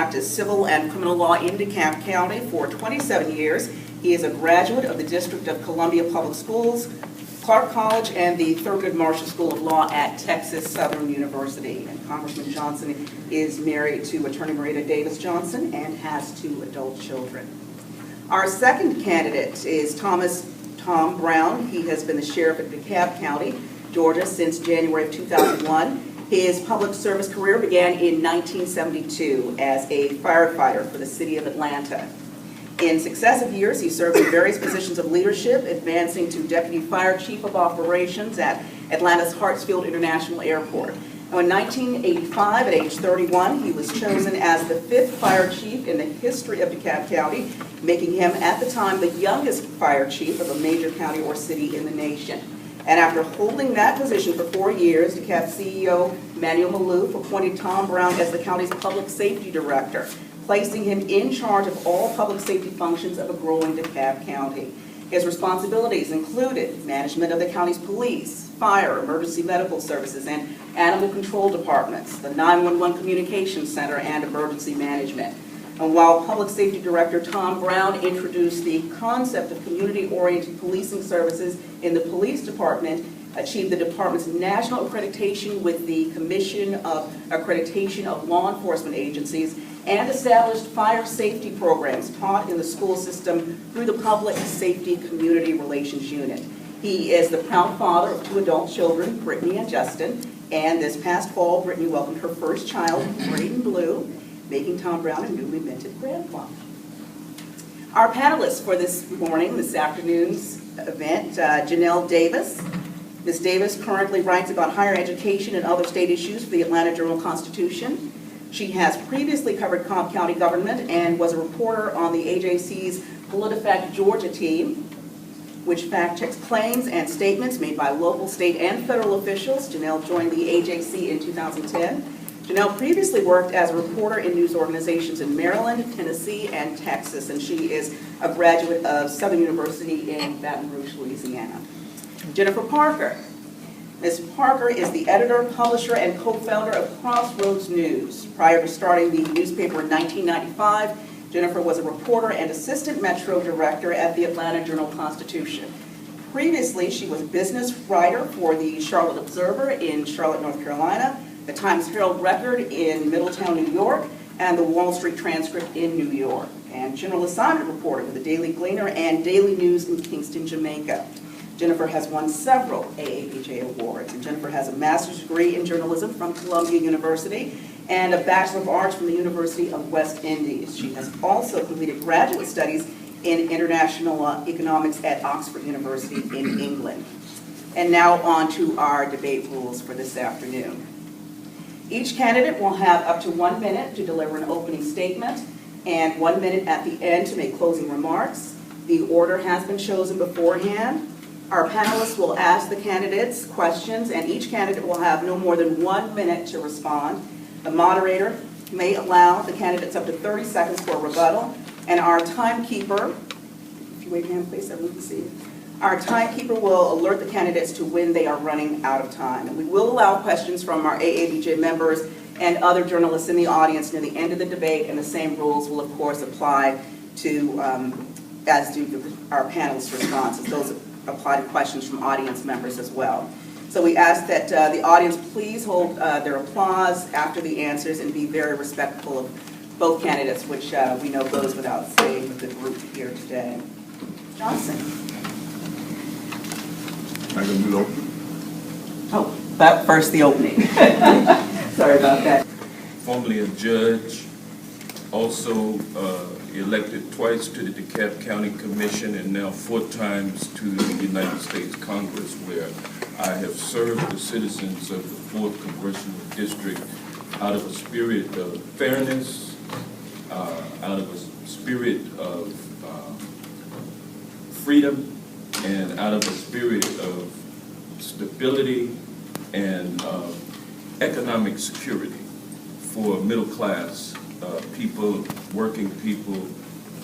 practiced civil and criminal law in DeKalb County for 27 years. He is a graduate of the District of Columbia Public Schools, Clark College, and the Thurgood Marshall School of Law at Texas Southern University. And Congressman Johnson is married to Attorney Marita Davis Johnson and has 2 adult children. Our second candidate is Tom Brown. He has been the sheriff of DeKalb County, Georgia, since January of 2001. His public service career began in 1972 as a firefighter for the city of Atlanta. In successive years, he served in various positions of leadership, advancing to Deputy Fire Chief of Operations at Atlanta's Hartsfield International Airport. Now, in 1985, at age 31, he was chosen as the 5th fire chief in the history of DeKalb County, making him, at the time, the youngest fire chief of a major county or city in the nation. And after holding that position for 4 years, DeKalb CEO Manuel Maloof appointed Tom Brown as the county's public safety director, placing him in charge of all public safety functions of a growing DeKalb County. His responsibilities included management of the county's police, fire, emergency medical services, and animal control departments, the 911 communications center, and emergency management. And while Public Safety Director Tom Brown introduced the concept of community-oriented policing services in the police department, achieved the department's national accreditation with the Commission of Accreditation of Law Enforcement Agencies, and established fire safety programs taught in the school system through the Public Safety Community Relations Unit. He is the proud father of 2 adult children, Brittany and Justin, and this past fall, Brittany welcomed her first child, Braden Blue, making Tom Brown a newly minted grandfather. Our panelists for this afternoon's event, Janelle Davis. Ms. Davis currently writes about higher education and other state issues for the Atlanta Journal-Constitution. She has previously covered Cobb County government and was a reporter on the AJC's PolitiFact Georgia team, which fact-checks claims and statements made by local, state, and federal officials. Janelle joined the AJC in 2010. Janelle previously worked as a reporter in news organizations in Maryland, Tennessee, and Texas, and she is a graduate of Southern University in Baton Rouge, Louisiana. Jennifer Parker. Ms. Parker is the editor, publisher, and co-founder of Crossroads News. Prior to starting the newspaper in 1995, Jennifer was a reporter and assistant metro director at the Atlanta Journal-Constitution. Previously, she was a business writer for the Charlotte Observer in Charlotte, North Carolina, the Times Herald Record in Middletown, New York, and the Wall Street Transcript in New York, and general assignment reporter with the Daily Gleaner and Daily News in Kingston, Jamaica. Jennifer has won several AABJ awards, and Jennifer has a master's degree in journalism from Columbia University and a Bachelor of Arts from the University of West Indies. She has also completed graduate studies in international economics at Oxford University in England. And now on to our debate rules for this afternoon. Each candidate will have up to 1 minute to deliver an opening statement and 1 minute at the end to make closing remarks. The order has been chosen beforehand. Our panelists will ask the candidates questions, and each candidate will have no more than 1 minute to respond. The moderator may allow the candidates up to 30 seconds for a rebuttal, and our timekeeper, if you wave your hand please, everyone can see you. Our timekeeper will alert the candidates to when they are running out of time. And we will allow questions from our AABJ members and other journalists in the audience near the end of the debate, and the same rules will of course apply to, as do our panelists' responses. Those apply to questions from audience members as well. So we ask that the audience please hold their applause after the answers and be very respectful of both candidates, which we know goes without saying with the group here today. Johnson. I can do the opening? Oh, but first the opening. Sorry about that. Formerly a judge, also elected twice to the DeKalb County Commission and now 4 times to the United States Congress, where I have served the citizens of the 4th Congressional District out of a spirit of fairness, out of a spirit of freedom, and out of a spirit of stability and economic security for middle class people, working people,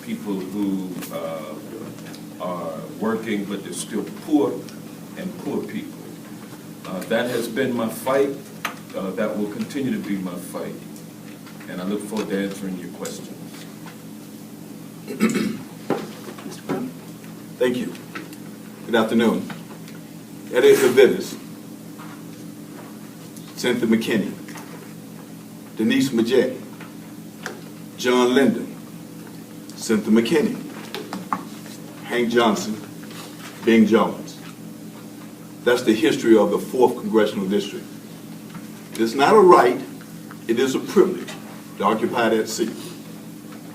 people who are working but they're still poor, and poor people. That has been my fight. That will continue to be my fight. and I look forward to answering your questions. Mr. Brown? Thank you. Good afternoon. Eddie Davidas, Cynthia McKinney, Denise Majette, John Linden, Cynthia McKinney, Hank Johnson, Bing Jones. That's the history of the 4th Congressional District. It is not a right, it is a privilege to occupy that seat.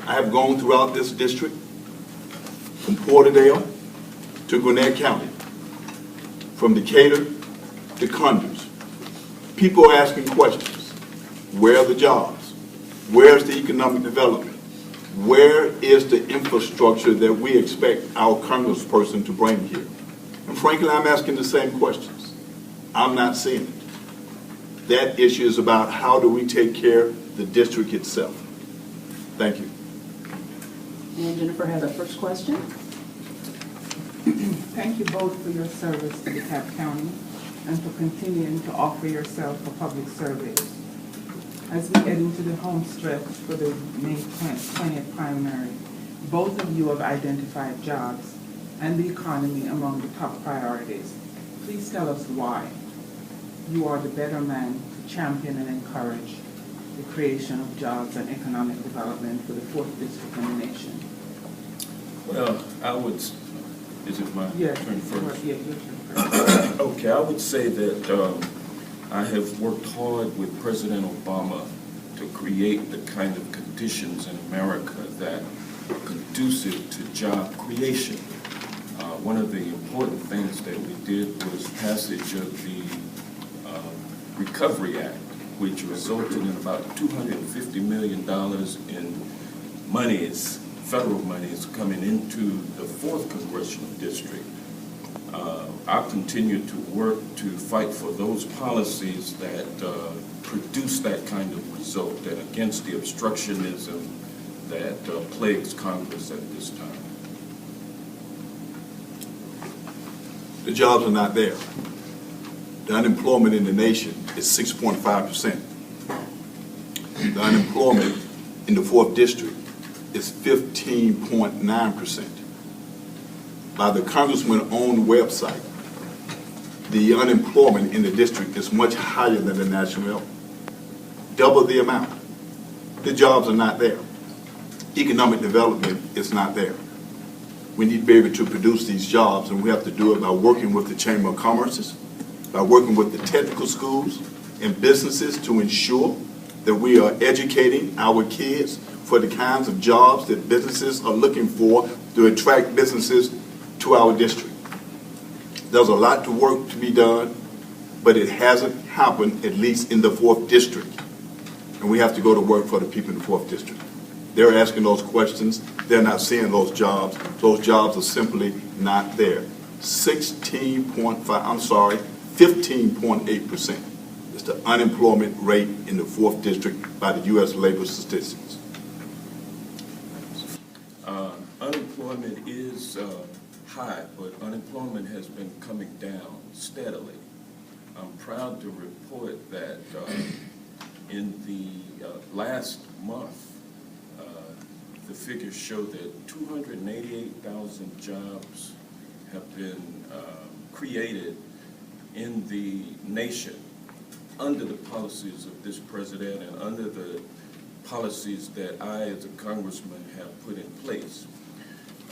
I have gone throughout this district, from Porterdale to Gwinnett County, from Decatur to Congress. People are asking questions. Where are the jobs? Where is the economic development? Where is the infrastructure that we expect our congressperson to bring here? And frankly, I'm asking the same questions. I'm not seeing it. That issue is about how do we take care of the district itself. Thank you. And Jennifer has our first question. Thank you both for your service to DeKalb County and for continuing to offer yourself for public service. As we head into the home stretch for the May 20th primary, both of you have identified jobs and the economy among the top priorities. Please tell us why you are the better man to champion and encourage the creation of jobs and economic development for the 4th district in the nation. Well, I would, is it my turn first? Yeah, your turn first. Okay, I would say that I have worked hard with President Obama to create the kind of conditions in America that are conducive to job creation. One of the important things that we did was passage of the Recovery Act, which resulted in about $250 million in monies, federal monies, coming into the 4th Congressional District. I'll continue to work to fight for those policies that produce that kind of result and against the obstructionism that plagues Congress at this time. The jobs are not there. The unemployment in the nation is 6.5%. The unemployment in the 4th district is 15.9%. By the congressman's own website, the unemployment in the district is much higher than the national, double the amount. The jobs are not there. Economic development is not there. We need to be able to produce these jobs, and we have to do it by working with the Chamber of Commerce, by working with the technical schools and businesses to ensure that we are educating our kids for the kinds of jobs that businesses are looking for to attract businesses to our district. There's a lot to work to be done, but it hasn't happened, at least in the 4th district. And we have to go to work for the people in the 4th district. They're asking those questions. They're not seeing those jobs. Those jobs are simply not there. 15.8% is the unemployment rate in the 4th district by the U.S. Labor Statistics. Unemployment is high, but unemployment has been coming down steadily. I'm proud to report that in the last month, the figures show that 288,000 jobs have been created in the nation under the policies of this president and under the policies that I, as a congressman, have put in place.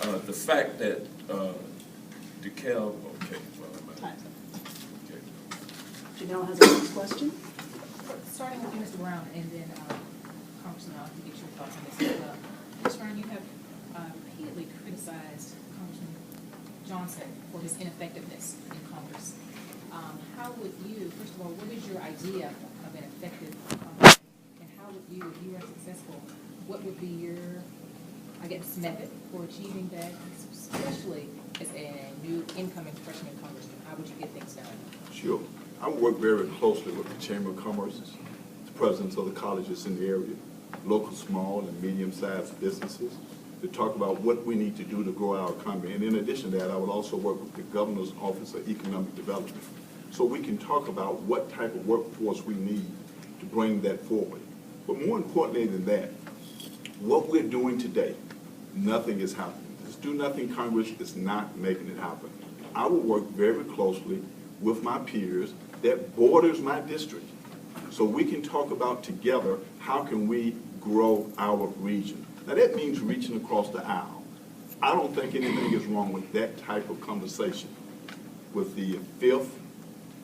The fact that DeKalb, okay. Janelle has our next question. Starting with you, Mr. Brown, and then Congressman, I'll get your thoughts on this as well. Mr. Brown, you have repeatedly criticized Congressman Johnson for his ineffectiveness in Congress. How would you, first of all, what is your idea of an effective Congress? And how would you, if you were successful, what would be your, I guess, method for achieving that, especially as a new incoming freshman congressman? How would you get things done? Sure. I work very closely with the Chamber of Commerce, the presidents of the colleges in the area, local small and medium-sized businesses, to talk about what we need to do to grow our economy. And in addition to that, I would also work with the Governor's Office of Economic Development, so we can talk about what type of workforce we need to bring that forward. But more importantly than that, what we're doing today, nothing is happening. This Do Nothing Congress is not making it happen. I will work very closely with my peers that borders my district, so we can talk about together how can we grow our region. Now that means reaching across the aisle. I don't think anything is wrong with that type of conversation with the 5th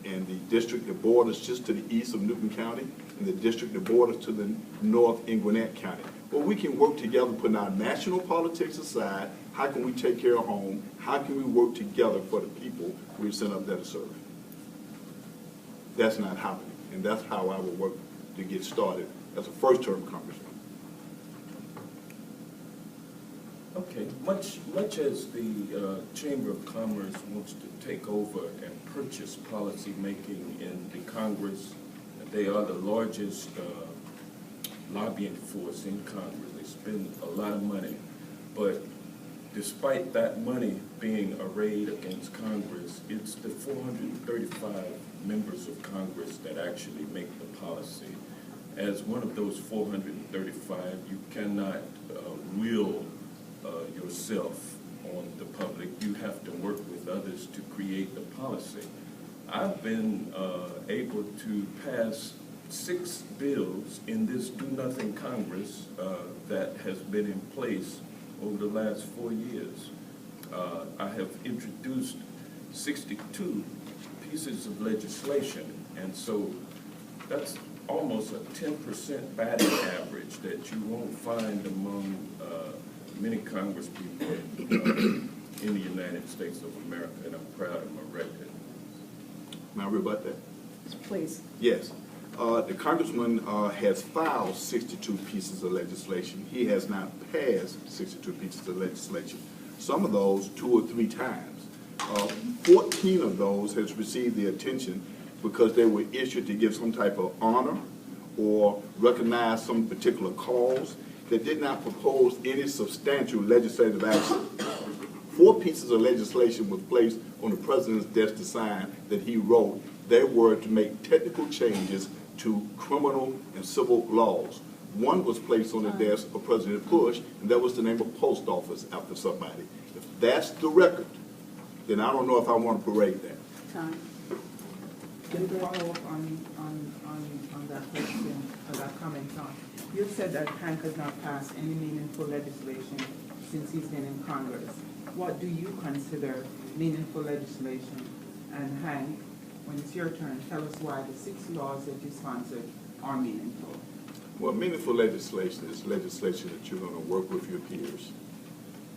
and the district that borders just to the east of Newton County and the district that borders to the north in Gwinnett County. Well, we can work together, putting our national politics aside. How can we take care of home? How can we work together for the people we've sent up there to serve? That's not happening, and that's how I will work to get started as a first-term congressman. Okay, much as the Chamber of Commerce wants to take over and purchase policy making in the Congress, they are the largest lobbying force in Congress. They spend a lot of money, but despite that money being arrayed against Congress, it's the 435 members of Congress that actually make the policy. As one of those 435, you cannot will yourself on the public. You have to work with others to create the policy. I've been able to pass 6 bills in this Do Nothing Congress that has been in place over the last 4 years. I have introduced 62 pieces of legislation, and so that's almost a 10% batting average that you won't find among many Congress people in the United States of America, and I'm proud of my record. May I rebut that? Please. Yes. The congressman has filed 62 pieces of legislation. He has not passed 62 pieces of legislation. Some of those 2 or 3 times. 14 of those has received the attention because they were issued to give some type of honor or recognize some particular cause that did not propose any substantial legislative action. 4 pieces of legislation was placed on the president's desk to sign that he wrote. They were to make technical changes to criminal and civil laws. 1 was placed on the desk of President Bush, and that was to name a post office after somebody. If that's the record, then I don't know if I want to parade that. Time. To follow up on that question, or that comment on, you said that Hank has not passed any meaningful legislation since he's been in Congress. What do you consider meaningful legislation? And Hank, when it's your turn, tell us why the 6 laws that you sponsored are meaningful. Well, meaningful legislation is legislation that you're going to work with your peers,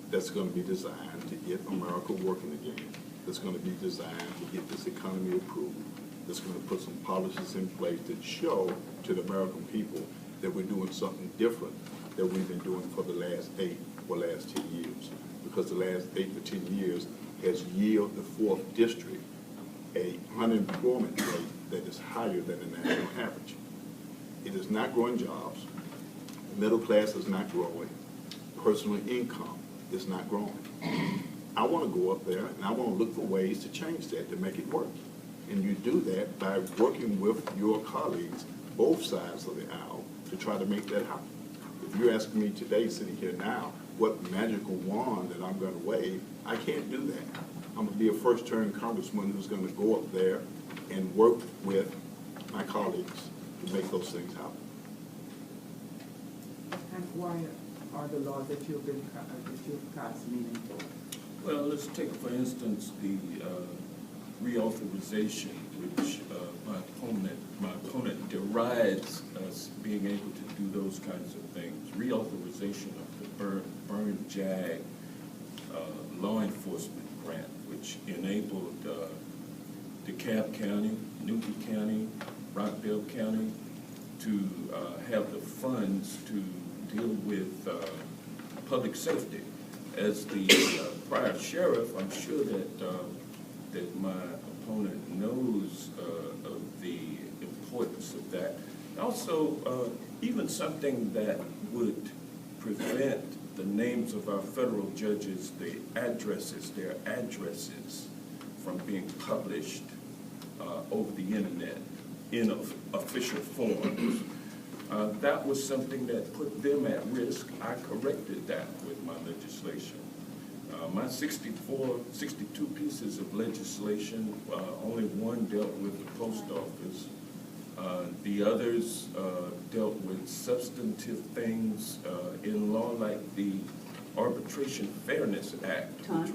that's going to be designed to get America working again, that's going to be designed to get this economy approved, that's going to put some policies in place that show to the American people that we're doing something different than we've been doing for the last 8 or last 10 years. Because the last 8 to 10 years has yielded the 4th district a unemployment rate that is higher than the national average. It is not growing jobs. The middle class is not growing. Personal income is not growing. I want to go up there and I want to look for ways to change that, to make it work. And you do that by working with your colleagues, both sides of the aisle, to try to make that happen. If you're asking me today, sitting here now, what magical wand that I'm going to wave, I can't do that. I'm going to be a first-term congressman who's going to go up there and work with my colleagues to make those things happen. And why are the laws that you've passed meaningful? Well, let's take, for instance, the reauthorization, which my opponent derides us being able to do those kinds of things. Reauthorization of the Burn JAG law enforcement grant, which enabled DeKalb County, Newton County, Rockville County to have the funds to deal with public safety. As the prior sheriff, I'm sure that my opponent knows of the importance of that. Also, even something that would prevent the names of our federal judges, their addresses from being published over the internet in official forms. That was something that put them at risk. I corrected that with my legislation. My 62 pieces of legislation, only one dealt with the post office. The others dealt with substantive things in law, like the Arbitration Fairness Act. Time,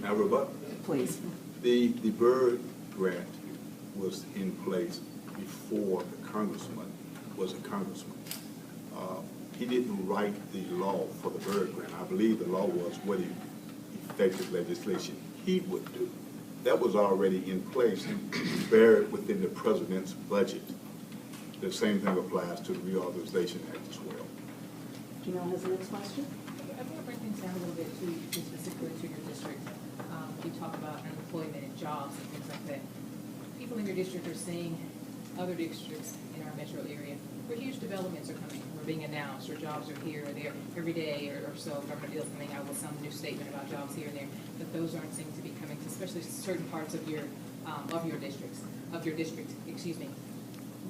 Now, rebut. please. The Byrd grant was in place before the congressman was a congressman. He didn't write the law for the Byrd grant. I believe the law was what effective legislation he would do. That was already in place, buried within the president's budget. The same thing applies to the Reauthorization Act as well. Janelle has the next question. I want to bring things down a little bit to specifically to your district. You talk about unemployment and jobs and things like that. People in your district are seeing other districts in our metro area where huge developments are coming, or being announced, or jobs are here or there every day or so. Government deals coming out with some new statement about jobs here and there, but those aren't seem to be coming to especially certain parts of your district. Excuse me.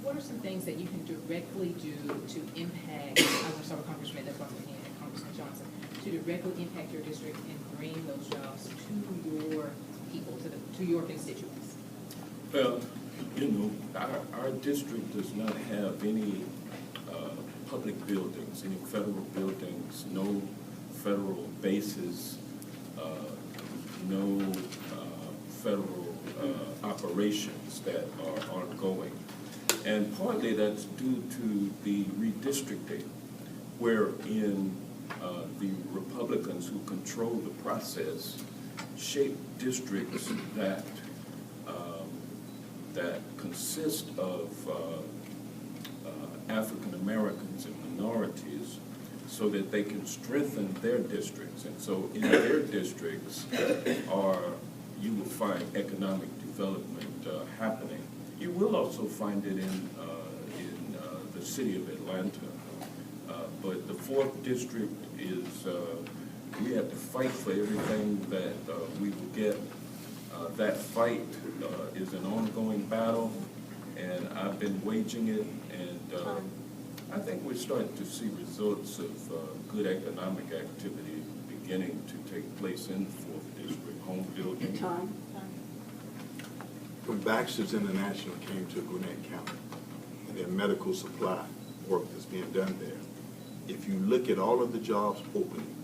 What are some things that you can directly do to impact? I'm going to start with Congressman. That's what I'm looking at, Congressman Johnson, to directly impact your district and bring those jobs to your people, to your constituents. Well, you know, our district does not have any public buildings, any federal buildings, no federal bases, no federal operations that are ongoing. And partly that's due to the redistricting, wherein the Republicans who control the process shape districts that consist of African Americans and minorities, so that they can strengthen their districts. And so in their districts you will find economic development happening. You will also find it in the city of Atlanta. But the 4th district is, we have to fight for everything that we will get. That fight is an ongoing battle, and I've been waging it, and I think we're starting to see results of good economic activity beginning to take place in the 4th district, home building. Time. When Baxter's International came to Gwinnett County, and their medical supply work that's being done there, if you look at all of the jobs opening,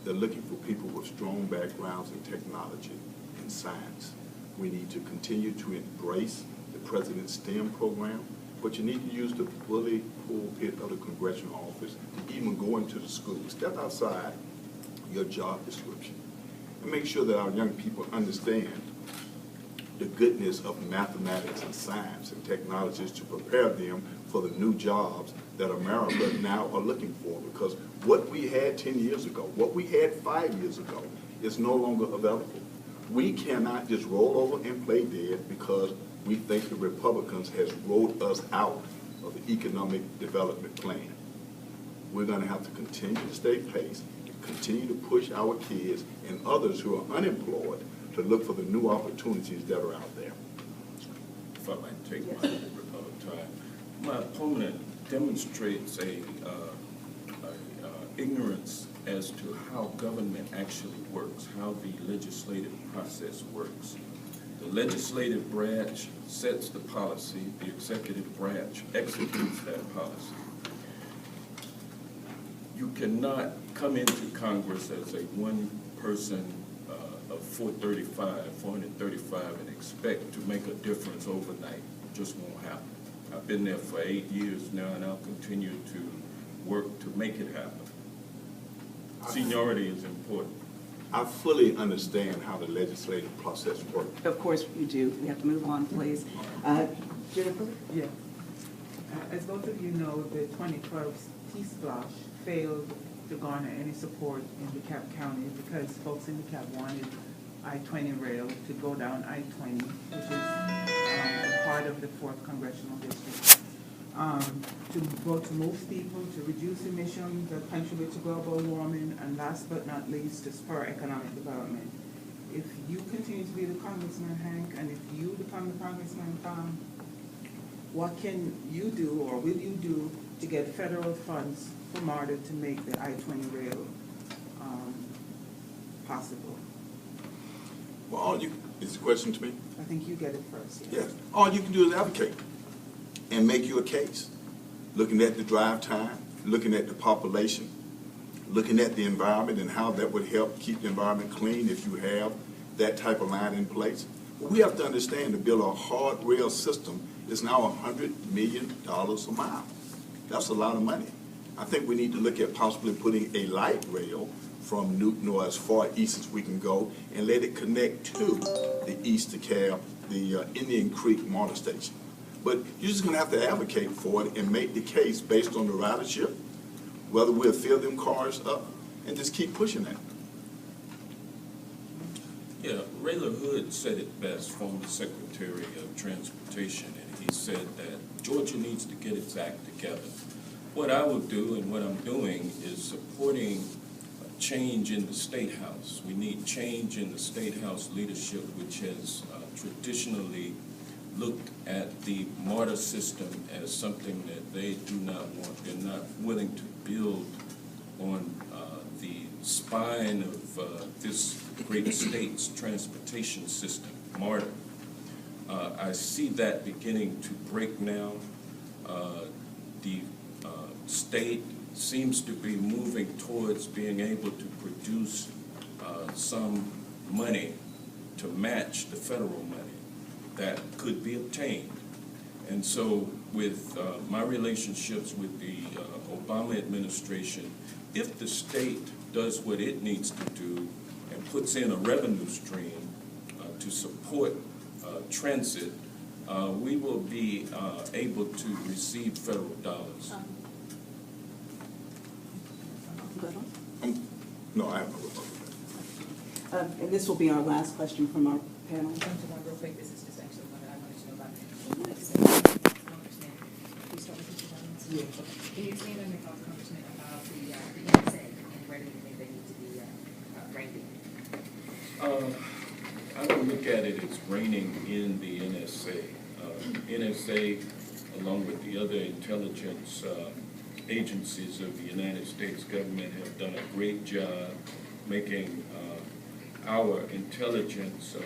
they're looking for people with strong backgrounds in technology and science. We need to continue to embrace the President's STEM program, but you need to use the bully pulpit of the Congressional office to even go into the school. Step outside your job description and make sure that our young people understand the goodness of mathematics and science and technologies to prepare them for the new jobs that America now are looking for. Because what we had 10 years ago, what we had 5 years ago, is no longer available. We cannot just roll over and play dead because we think the Republicans has rolled us out of the economic development plan. We're going to have to continue to stay pace, continue to push our kids and others who are unemployed to look for the new opportunities that are out there. If I might take my little bit of time. My opponent demonstrates a ignorance as to how government actually works, how the legislative process works. The legislative branch sets the policy, the executive branch executes that policy. You cannot come into Congress as a one-person of 435, and expect to make a difference overnight. It just won't happen. I've been there for 8 years now, and I'll continue to work to make it happen. Seniority is important. I fully understand how the legislative process works. Of course you do. We have to move on, please. Jennifer? Yeah. As both of you know, the 2012 Peace Splash failed to garner any support in DeKalb County because folks in DeKalb wanted I-20 rail to go down I-20, which is part of the 4th Congressional District. To move people, to reduce emissions, that contribute to global warming, and last but not least, to spur economic development. If you continue to be the Congressman, Hank, and if you become the Congressman, Tom, what can you do or will you do to get federal funds for MARTA to make the I-20 rail possible? Well, is the question to me? I think you get it first. Yes. All you can do is advocate and make you a case. Looking at the drive time, looking at the population, looking at the environment and how that would help keep the environment clean if you have that type of line in place. But we have to understand to build a hard rail system is now $100 million a mile. That's a lot of money. I think we need to look at possibly putting a light rail from Newton or as far east as we can go and let it connect to the east DeKalb, the Indian Creek MARTA station. But you're just going to have to advocate for it and make the case based on the ridership, whether we'll fill them cars up, and just keep pushing that. Yeah, Rayla Hood said it best, former Secretary of Transportation, and he said that Georgia needs to get its act together. What I will do and what I'm doing is supporting a change in the State House. We need change in the State House leadership, which has traditionally looked at the MARTA system as something that they do not want. They're not willing to build on the spine of this great state's transportation system, MARTA. I see that beginning to break now. The state seems to be moving towards being able to produce some money to match the federal money that could be obtained. And so with my relationships with the Obama administration, if the state does what it needs to do and puts in a revenue stream to support transit, we will be able to receive federal dollars. No, I have no rebuttal. And this will be our last question from our panel. Jump to one real quick. This is just actually one that I wanted to know about. Can you expand, Congressman? Can we start with Mr. Jones? Yeah. Okay. Can you expand on your thoughts, Congressman, about the NSA and where do you think they need to be reined in? I don't look at it as reigning in the NSA. NSA, along with the other intelligence agencies of the United States government, have done a great job making our intelligence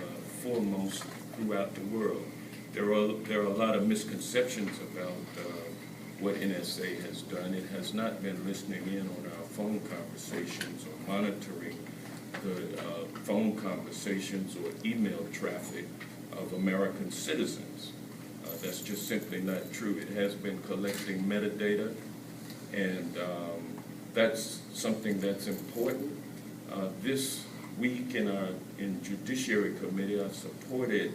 foremost throughout the world. There are a lot of misconceptions about what NSA has done. It has not been listening in on our phone conversations or monitoring the phone conversations or email traffic of American citizens. That's just simply not true. It has been collecting metadata, and that's something that's important. This week in Judiciary Committee, I supported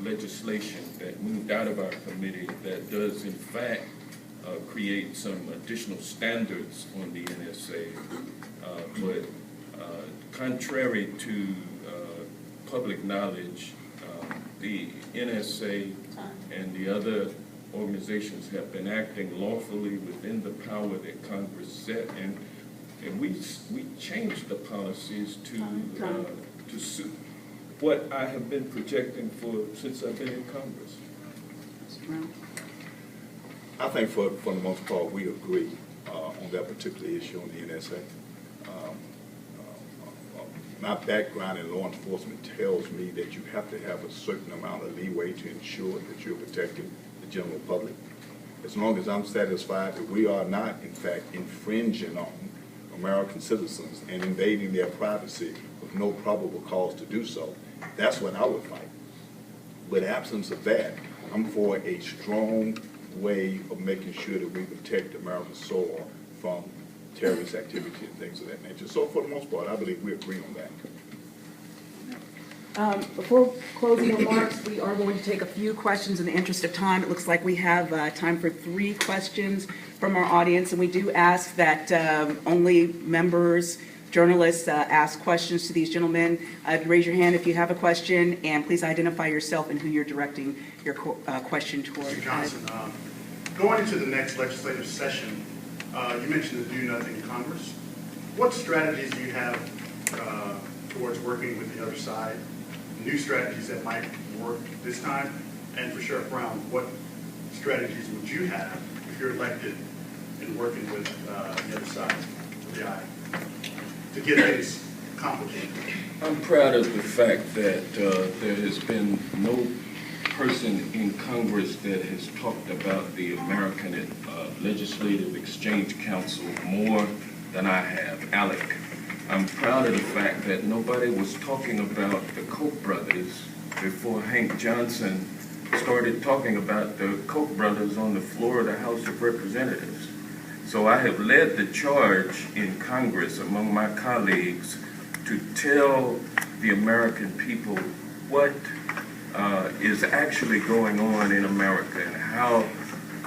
legislation that moved out of our committee that does in fact create some additional standards on the NSA. But contrary to public knowledge, the NSA and the other organizations have been acting lawfully within the power that Congress set, and we changed the policies to suit what I have been projecting since I've been in Congress. I think for the most part, we agree on that particular issue on the NSA. My background in law enforcement tells me that you have to have a certain amount of leeway to ensure that you're protecting the general public. As long as I'm satisfied that we are not, in fact, infringing on American citizens and invading their privacy with no probable cause to do so, that's what I would fight. But absence of that, I'm for a strong way of making sure that we protect America's soil from terrorist activity and things of that nature. So for the most part, I believe we agree on that. Before closing remarks, we are going to take a few questions in the interest of time. It looks like we have time for 3 questions from our audience, and we do ask that only members, journalists ask questions to these gentlemen. Raise your hand if you have a question, and please identify yourself and who you're directing your question toward. Mr. Johnson, going into the next legislative session, you mentioned the Do Nothing in Congress. What strategies do you have towards working with the other side new strategies that might work this time? And for Sheriff Brown, what strategies would you have if you're elected and working with the other side of the aisle to get things complicated? I'm proud of the fact that there has been no person in Congress that has talked about the American Legislative Exchange Council more than I have, ALEC. I'm proud of the fact that nobody was talking about the Koch brothers before Hank Johnson started talking about the Koch brothers on the floor of the House of Representatives. So I have led the charge in Congress among my colleagues to tell the American people what is actually going on in America and how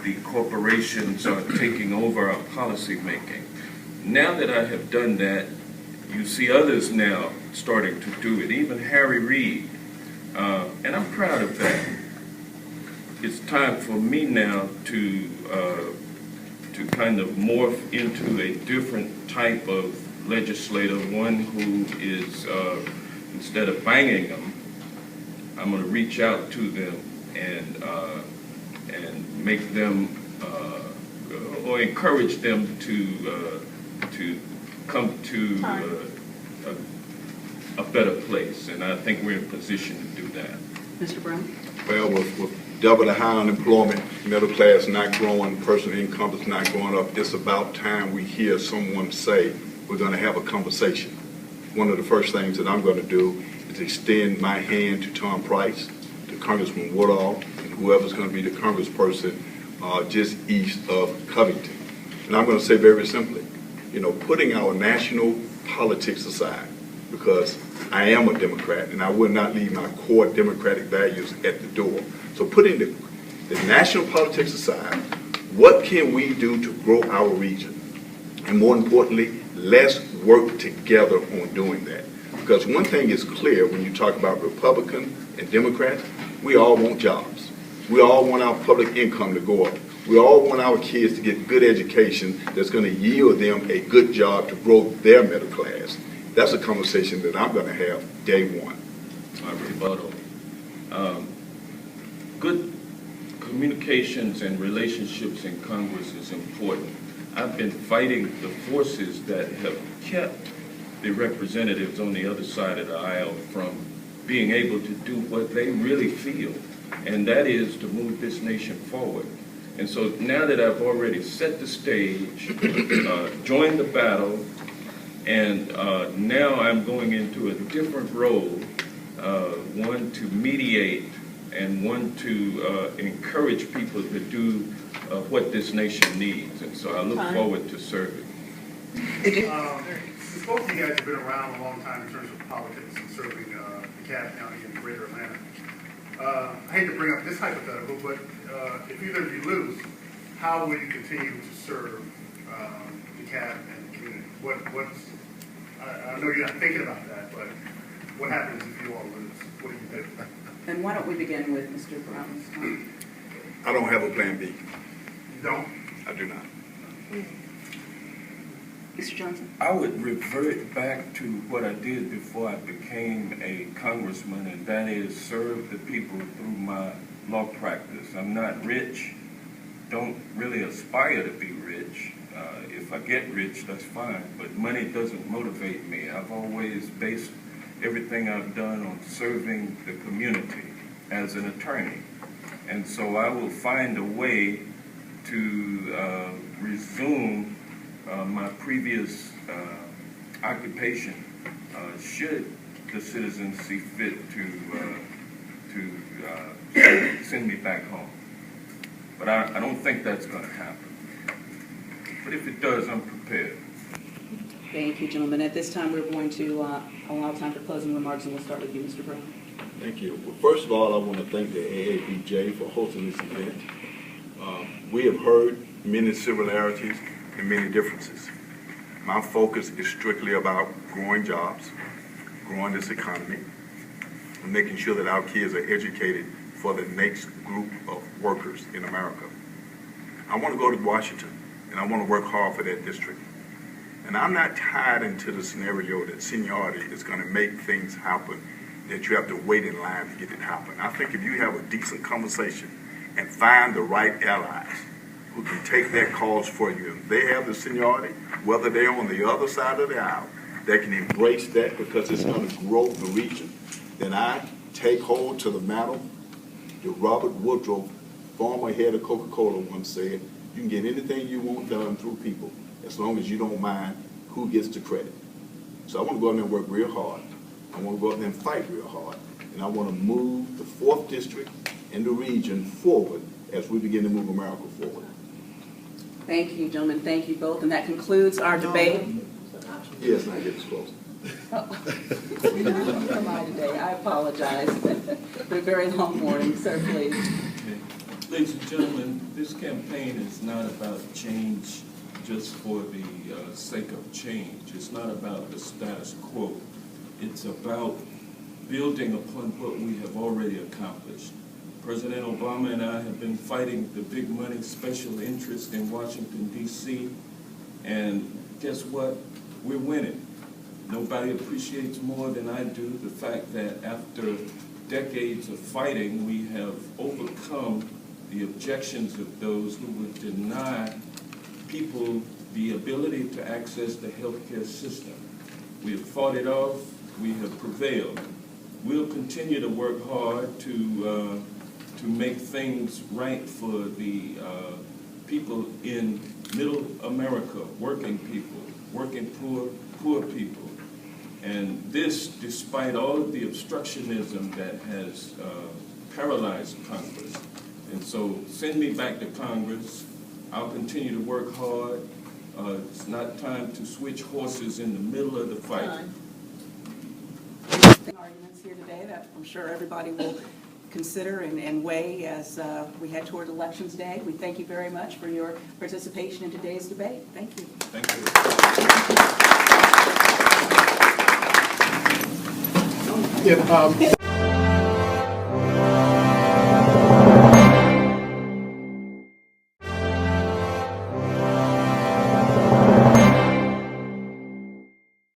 the corporations are taking over our policy making. Now that I have done that, you see others now starting to do it, even Harry Reid, and I'm proud of that. It's time for me now to kind of morph into a different type of legislator, one who is, instead of banging them, I'm going to reach out to them and make them, or encourage them to come to a better place, and I think we're in a position to do that. Mr. Brown? Well, with double the high unemployment, middle class not growing, personal income is not going up, it's about time we hear someone say we're going to have a conversation. One of the first things that I'm going to do is extend my hand to Tom Price, to Congressman Woodall, and whoever's going to be the congressperson just east of Covington. And I'm going to say very simply, putting our national politics aside, because I am a Democrat and I will not leave my core democratic values at the door. So putting the national politics aside, what can we do to grow our region? And more importantly, let's work together on doing that. Because one thing is clear when you talk about Republican and Democrats, we all want jobs. We all want our public income to go up. We all want our kids to get good education that's going to yield them a good job to grow their middle class. That's a conversation that I'm going to have day one. My rebuttal. Good communications and relationships in Congress is important. I've been fighting the forces that have kept the representatives on the other side of the aisle from being able to do what they really feel, and that is to move this nation forward. And so now that I've already set the stage, joined the battle, and now I'm going into a different role, one to mediate and one to encourage people to do what this nation needs. And so I look forward to serving. Both of you guys have been around a long time in terms of politics and serving DeKalb County and Greater Atlanta. I hate to bring up this hypothetical, but if either of you lose, how will you continue to serve DeKalb and the community? I know you're not thinking about that, but what happens if you all lose? What do you do? And why don't we begin with Mr. Brown's time? I don't have a plan B. You don't? I do not. Mr. Johnson? I would revert back to what I did before I became a congressman, and that is serve the people through my law practice. I'm not rich, don't really aspire to be rich. If I get rich, that's fine, but money doesn't motivate me. I've always based everything I've done on serving the community as an attorney. And so I will find a way to resume my previous occupation should the citizens see fit to send me back home. But I don't think that's going to happen. But if it does, I'm prepared. Thank you, gentlemen. At this time, we're going to allow time for closing remarks, and we'll start with you, Mr. Brown. Thank you. Well, first of all, I want to thank the AABJ for hosting this event. We have heard many similarities and many differences. My focus is strictly about growing jobs, growing this economy, and making sure that our kids are educated for the next group of workers in America. I want to go to Washington, and I want to work hard for that district. And I'm not tied into the scenario that seniority is going to make things happen that you have to wait in line to get it to happen. I think if you have a decent conversation and find the right allies who can take that cause for you, and they have the seniority, whether they're on the other side of the aisle, that can embrace that because it's going to grow the region, then I take hold to the mantle that Robert Woodruff, former head of Coca-Cola, once said, you can get anything you want done through people as long as you don't mind who gets the credit. So I want to go out there and work real hard. I want to go out there and fight real hard. And I want to move the 4th District and the region forward as we begin to move America forward. Thank you, gentlemen. Thank you both. And that concludes our debate. Yes, not getting close. We didn't come out today. I apologize. It's been a very long morning, sir, please. Okay. Ladies and gentlemen, this campaign is not about change just for the sake of change. It's not about the status quo. It's about building upon what we have already accomplished. President Obama and I have been fighting the big money special interest in Washington, D.C., and guess what? We're winning. Nobody appreciates more than I do the fact that after decades of fighting, we have overcome the objections of those who would deny people the ability to access the healthcare system. We have fought it off. We have prevailed. We'll continue to work hard to make things right for the people in middle America, working people, working poor people. And this, despite all of the obstructionism that has paralyzed Congress. And so send me back to Congress. I'll continue to work hard. It's not time to switch horses in the middle of the fight. Arguments here today that I'm sure everybody will consider and weigh as we head toward Elections Day. We thank you very much for your participation in today's debate. Thank you. Thank you. Yeah,